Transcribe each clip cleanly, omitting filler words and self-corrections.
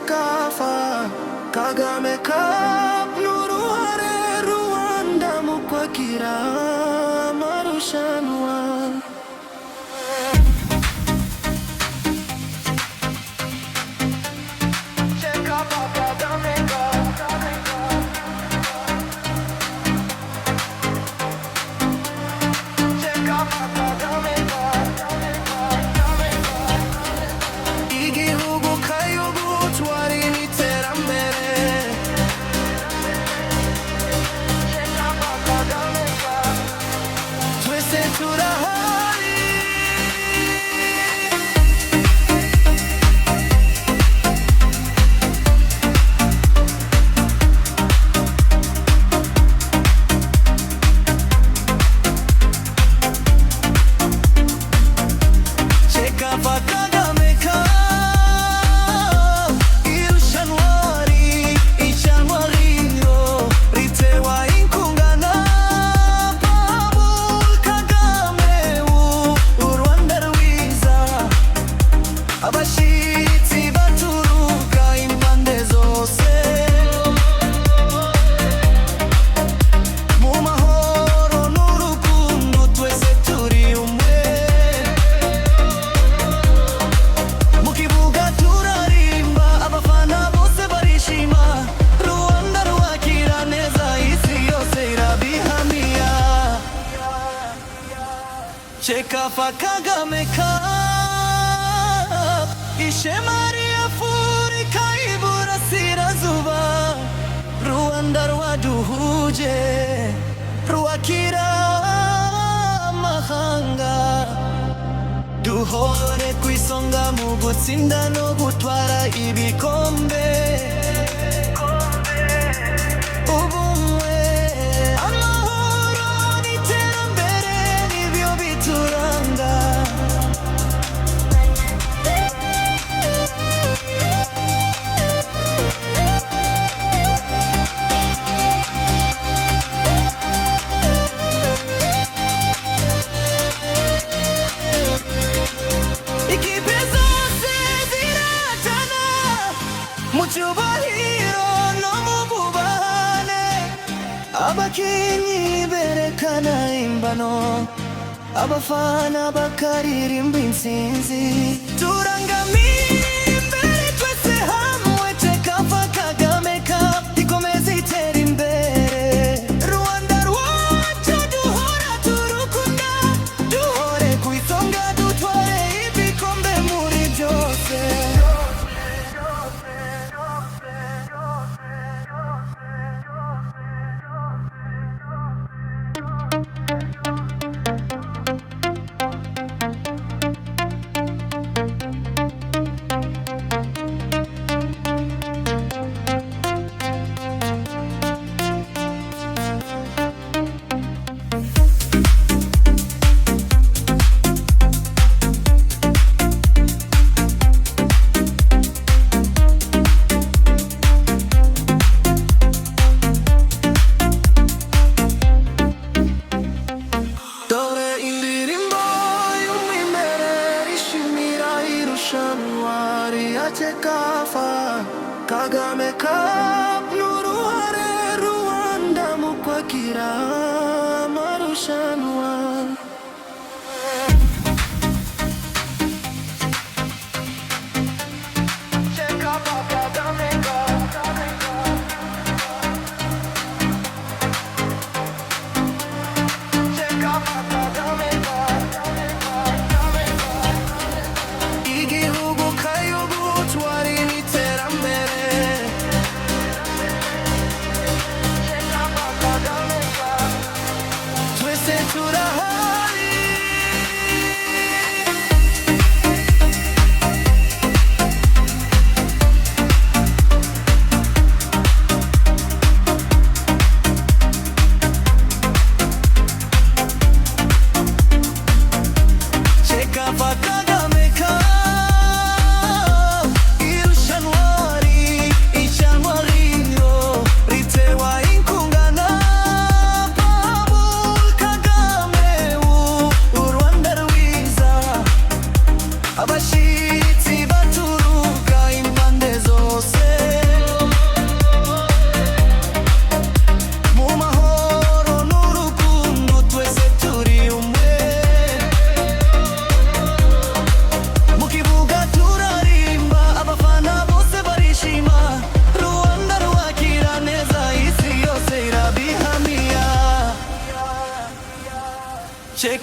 Sekafa Kagame Cup n'uruhare Rwanda mu kwakira amarushanwa. Sekafa Kagame Cup ishema ry'Afurika y'Iburasirazuba, Rwanda rwaduhuje rwakira amahanga, duhore ku isonga mu gutsinda no gutwara ibikombe. Mucyubahiro no mu bubane, abakinnyi berekana imbano, abafana bakaririmba intsinzi, turangamiye imbere twese hamwe. Sekafa Kagame Cup ikomeze itera imbere, Rwanda rwacu duhora turukunda, duhore ku isonga dutware ibikombe muri byose. Sekafa Kagame Cup n'uruhare Rwanda mu kwakira amarushanwa. Twist into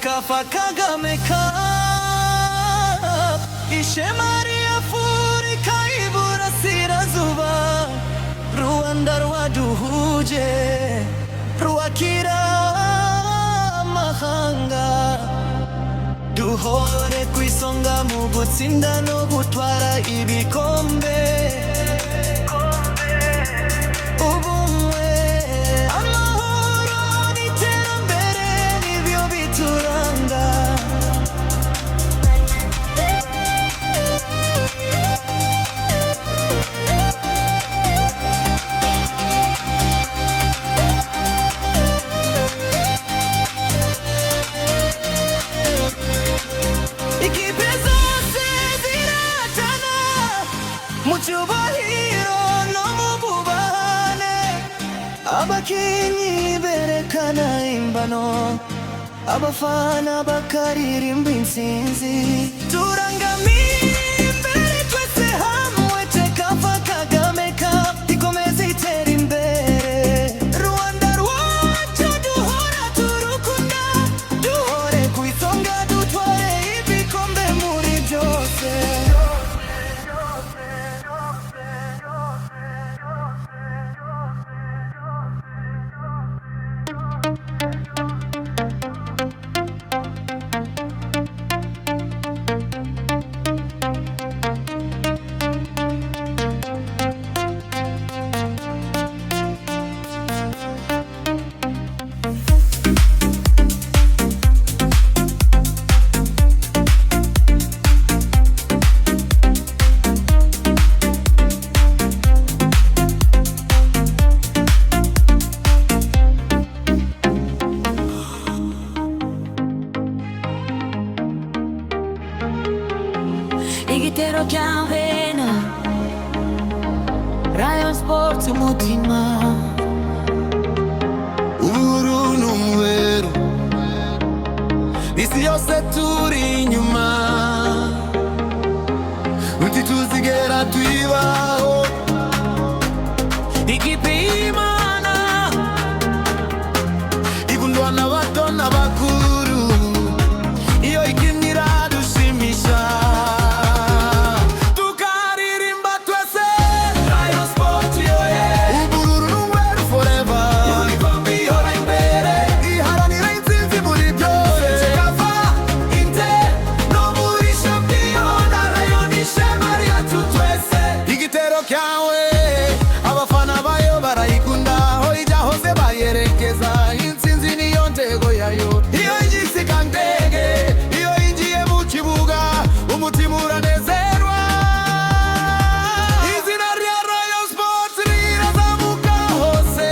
Sekafa Kagame Cup, ishema ry'Afurika y'Iburasirazuba, Rwanda rwaduhuje rwakira amahanga, duhore ku isonga mu gutsinda no gutwara ibikombe. Ubumwe, amahoro n'iterambere nibyo bituranga. Ikipe zose ziratana mu cyubahiro no mu bubahane, abakinnyi berekana imbano, abafana bakaririmba intsinzi. Turangamiye imbere twese hamwe, Sekafa Kagame Cup ikomeze itera imbere. Rwanda rwacu duhora turukunda, duhore ku isonga dutware ibikombe muri byose. Igitero cy'Avena, Rayon Sports umutima. Ubururu n'umweru, isi yose turi inyuma, ntituzigera twibaho. Ikipe y'Imana Ikundwa n'abato n'abakuru, iyo ikinira dushimisha, tukaririmba twese. Rayon Sports yoye, Ubururu n'umweru forever, ibikombe ihora imbere. iharanira intsinzi muri byose. Sekafa Inter no muri shampiyona, Rayon ishema ryacu twese. Igitero cyawe abafana bayo barayikunda, aho ijya hose bayerekeza, intsinzi niyo ntego yayo. Iyo igisika ndege, iyo yinjiye mu kibuga, umutima uranezerwa. Izina rya Rayon Sports rirazamuka hose.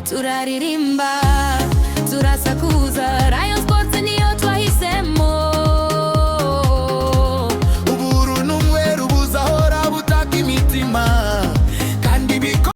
Turaririmba